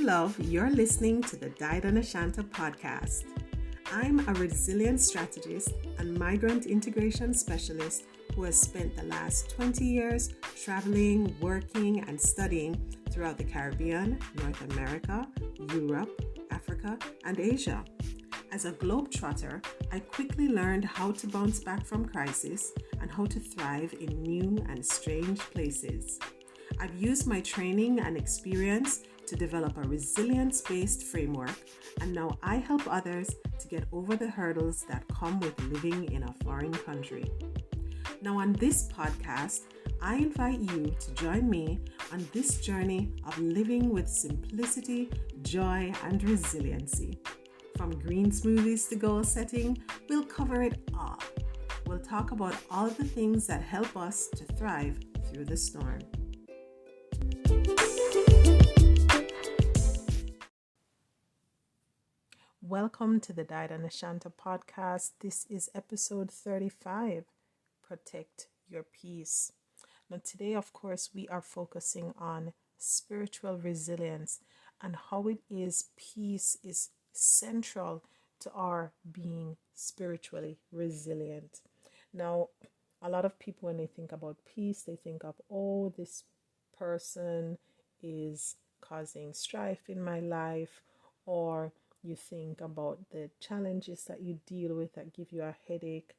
love, you're listening to the Died on Ashanta podcast. I'm a resilience strategist and migrant integration specialist who has spent the last 20 years traveling, working, and studying throughout the Caribbean, North America, Europe, Africa, and Asia. As a globetrotter, I quickly learned how to bounce back from crisis and how to thrive in new and strange places. I've used my training and experience to develop a resilience-based framework, and now I help others to get over the hurdles that come with living in a foreign country. Now on this podcast, I invite you to join me on this journey of living with simplicity, joy, and resiliency. From green smoothies to goal setting, we'll cover it all. We'll talk about all the things that help us to thrive through the storm. Welcome to the Died on Ashanta podcast. This is episode 35, Protect Your Peace. Now today, of course, we are focusing on spiritual resilience and how it is peace is central to our being spiritually resilient. Now, a lot of people, when they think about peace, they think of, oh, this person is causing strife in my life, or you think about the challenges that you deal with that give you a headache.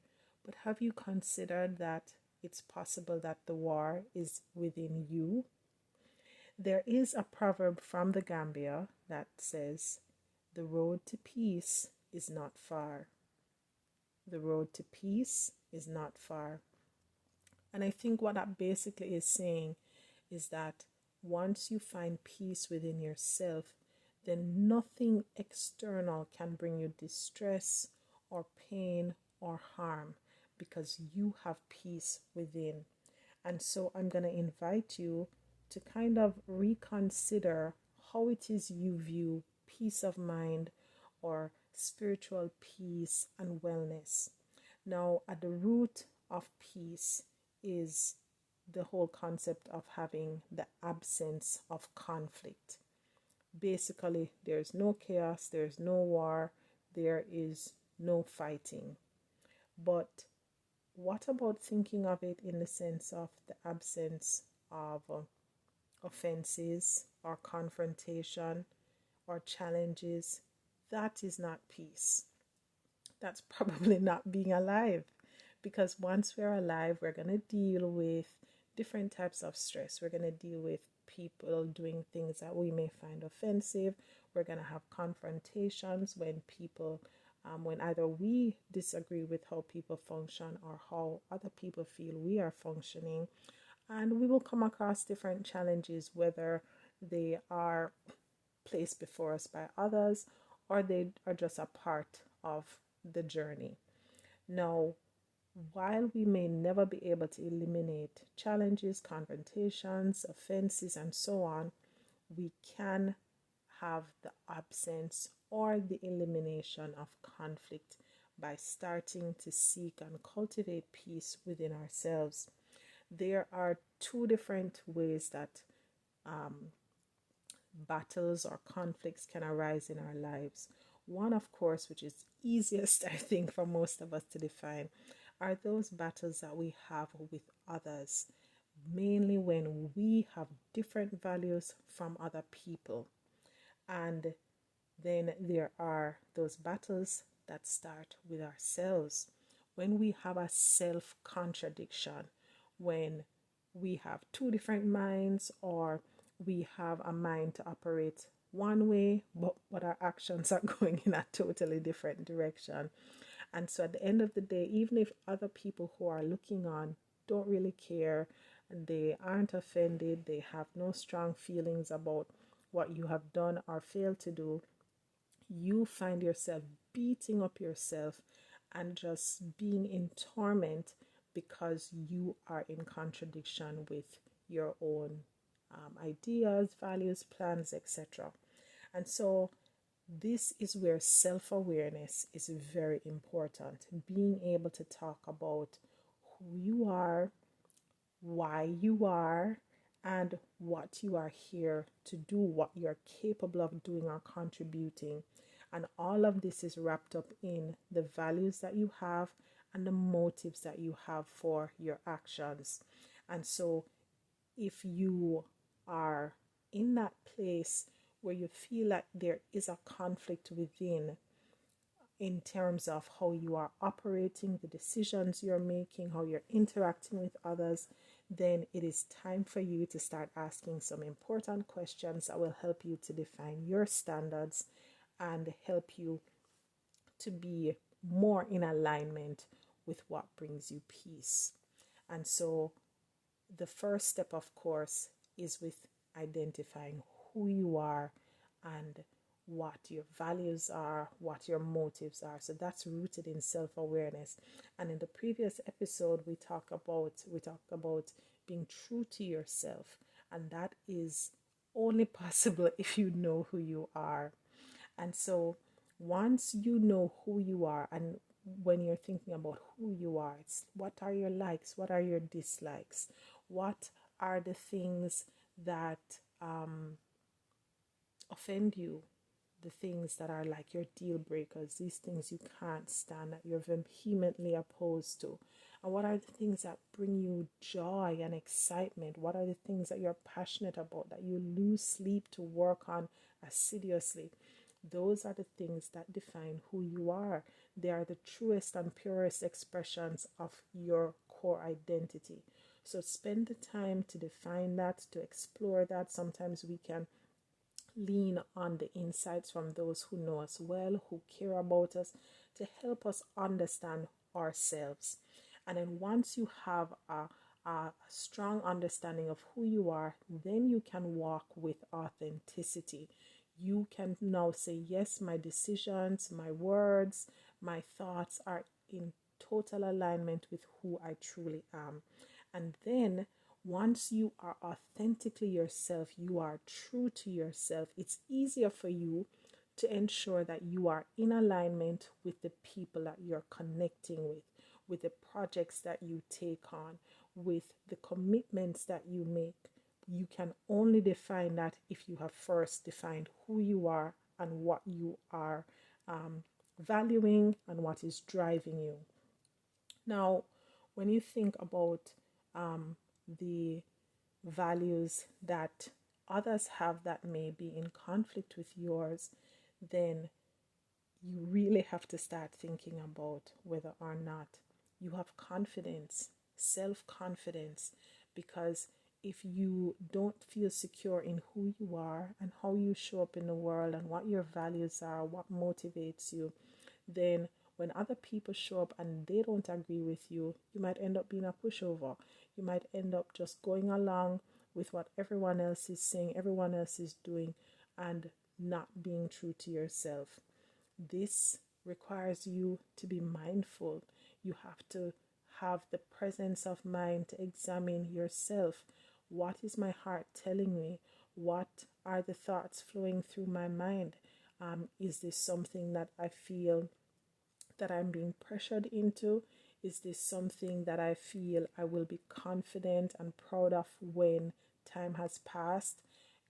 But have you considered that it's possible that the war is within you? There is a proverb from the Gambia that says, the road to peace is not far. The road to peace is not far. And I think what that basically is saying is that once you find peace within yourself, then nothing external can bring you distress or pain or harm because you have peace within. And so I'm going to invite you to kind of reconsider how it is you view peace of mind or spiritual peace and wellness. Now, at the root of peace is the whole concept of having the absence of conflict. Basically, there's no chaos, there's no war, there is no fighting. But what about thinking of it in the sense of the absence of offenses or confrontation or challenges? That is not peace. That's probably not being alive. Because once we're alive, we're going to deal with different types of stress. We're going to deal with people doing things that we may find offensive. We're going to have confrontations when people, when either we disagree with how people function or how other people feel we are functioning. And we will come across different challenges, whether they are placed before us by others or they are just a part of the journey. Now, while we may never be able to eliminate challenges, confrontations, offenses, and so on, we can have the absence or the elimination of conflict by starting to seek and cultivate peace within ourselves. There are two different ways that battles or conflicts can arise in our lives. One, of course, which is easiest, I think, for most of us to define, are those battles that we have with others, mainly when we have different values from other people. And then there are those battles that start with ourselves, when we have a self-contradiction, when we have two different minds, or we have a mind to operate one way, but our actions are going in a totally different direction. And so at the end of the day, even if other people who are looking on don't really care, and they aren't offended, they have no strong feelings about what you have done or failed to do, you find yourself beating up yourself and just being in torment because you are in contradiction with your own ideas, values, plans, etc. And so this is where self-awareness is very important. Being able to talk about who you are, why you are, and what you are here to do, what you're capable of doing or contributing. And all of this is wrapped up in the values that you have and the motives that you have for your actions. And so, if you are in that place where you feel like there is a conflict within, in terms of how you are operating, the decisions you're making, how you're interacting with others, then it is time for you to start asking some important questions that will help you to define your standards and help you to be more in alignment with what brings you peace. And so, the first step, of course, is with identifying who you are and what your values are, what your motives are. So that's rooted in self-awareness. And in the previous episode, we talked about being true to yourself, and that is only possible if you know who you are. And so once you know who you are, and when you're thinking about who you are, it's what are your likes, what are your dislikes, what are the things that offend you, the things that are like your deal breakers, these things you can't stand, that you're vehemently opposed to. And what are the things that bring you joy and excitement? What are the things that you're passionate about, that you lose sleep to work on assiduously? Those are the things that define who you are. They are the truest and purest expressions of your core identity. So spend the time to define that, to explore that. Sometimes we can lean on the insights from those who know us well, who care about us, to help us understand ourselves. And then once you have a strong understanding of who you are, then you can walk with authenticity. You can now say, yes, my decisions, my words, my thoughts are in total alignment with who I truly am. And then once you are authentically yourself, you are true to yourself, it's easier for you to ensure that you are in alignment with the people that you're connecting with the projects that you take on, with the commitments that you make. You can only define that if you have first defined who you are and what you are valuing and what is driving you. Now, when you think about the values that others have that may be in conflict with yours, then you really have to start thinking about whether or not you have confidence, self-confidence, because if you don't feel secure in who you are and how you show up in the world and what your values are, what motivates you, then when other people show up and they don't agree with you, you might end up being a pushover. You might end up just going along with what everyone else is saying, everyone else is doing, and not being true to yourself. This requires you to be mindful. You have to have the presence of mind to examine yourself. What is my heart telling me? What are the thoughts flowing through my mind? Is this something that I feel that I'm being pressured into? Is this something that I feel I will be confident and proud of when time has passed?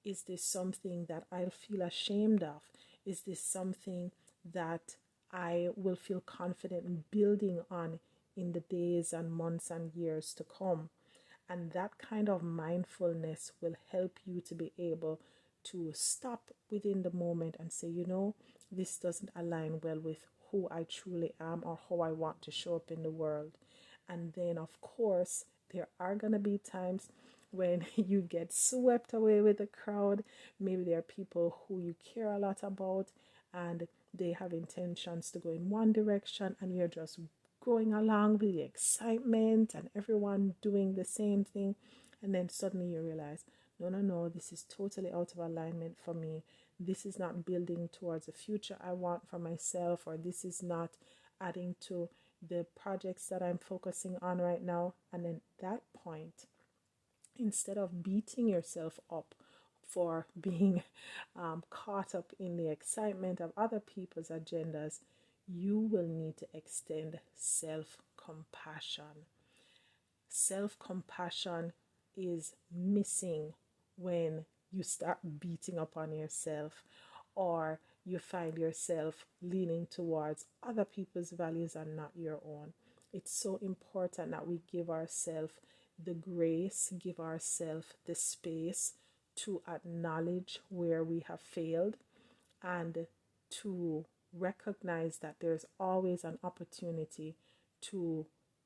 Is this something that I'll feel ashamed of? Is this something that I will feel confident in building on in the days and months and years to come? And that kind of mindfulness will help you to be able to stop within the moment and say, this doesn't align well with who I truly am or how I want to show up in the world. And then, of course, there are going to be times when you get swept away with the crowd. Maybe there are people who you care a lot about and they have intentions to go in one direction and you're just going along with the excitement and everyone doing the same thing, and then suddenly you realize, no, this is totally out of alignment for me. This is not building towards a future I want for myself, or this is not adding to the projects that I'm focusing on right now. And then at that point, instead of beating yourself up for being caught up in the excitement of other people's agendas, you will need to extend self-compassion. Self-compassion is missing when you start beating up on yourself, or you find yourself leaning towards other people's values and not your own. It's so important that we give ourselves the grace, give ourselves the space to acknowledge where we have failed, and to recognize that there's always an opportunity to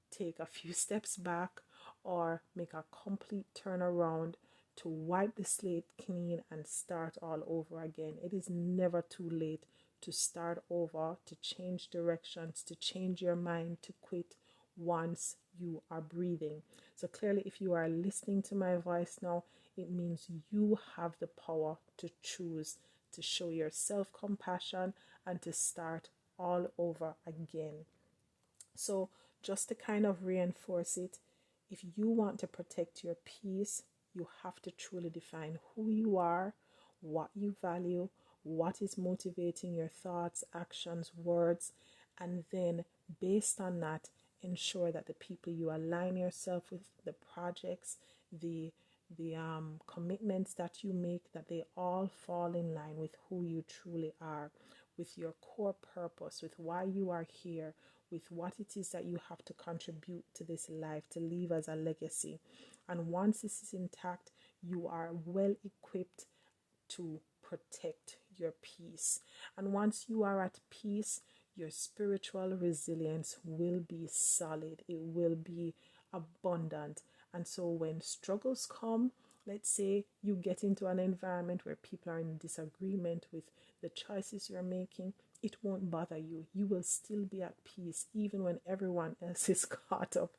take a few steps back or make a complete turnaround, to wipe the slate clean and start all over again. It is never too late to start over, to change directions, to change your mind, to quit once you are breathing. So clearly, if you are listening to my voice now, it means you have the power to choose to show yourself compassion and to start all over again. So just to kind of reinforce it, if you want to protect your peace, you have to truly define who you are, what you value, what is motivating your thoughts, actions, words, and then based on that, ensure that the people you align yourself with, the projects, the commitments that you make, that they all fall in line with who you truly are, with your core purpose, with why you are here, with what it is that you have to contribute to this life, to leave as a legacy. And once this is intact, you are well equipped to protect your peace. And once you are at peace, your spiritual resilience will be solid, it will be abundant. And so when struggles come, let's say you get into an environment where people are in disagreement with the choices you're making, it won't bother you. You will still be at peace even when everyone else is caught up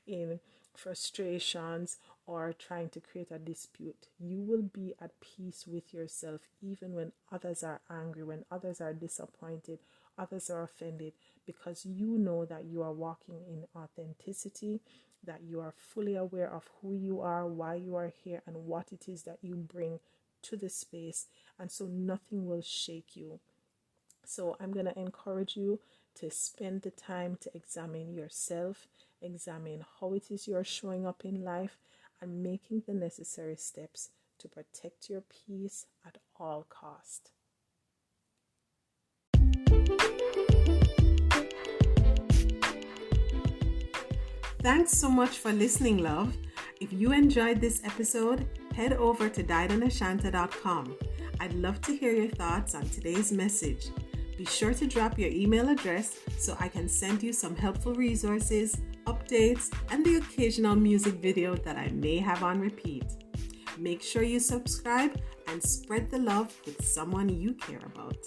in frustrations or trying to create a dispute. You will be at peace with yourself even when others are angry, when others are disappointed, others are offended, because you know that you are walking in authenticity, that you are fully aware of who you are, why you are here, and what it is that you bring to the space. And so nothing will shake you. So I'm going to encourage you to spend the time to examine yourself, examine how it is you're showing up in life, and making the necessary steps to protect your peace at all cost. Thanks so much for listening, love. If you enjoyed this episode, head over to didanashanta.com. I'd love to hear your thoughts on today's message. Be sure to drop your email address so I can send you some helpful resources, updates, and the occasional music video that I may have on repeat. Make sure you subscribe and spread the love with someone you care about.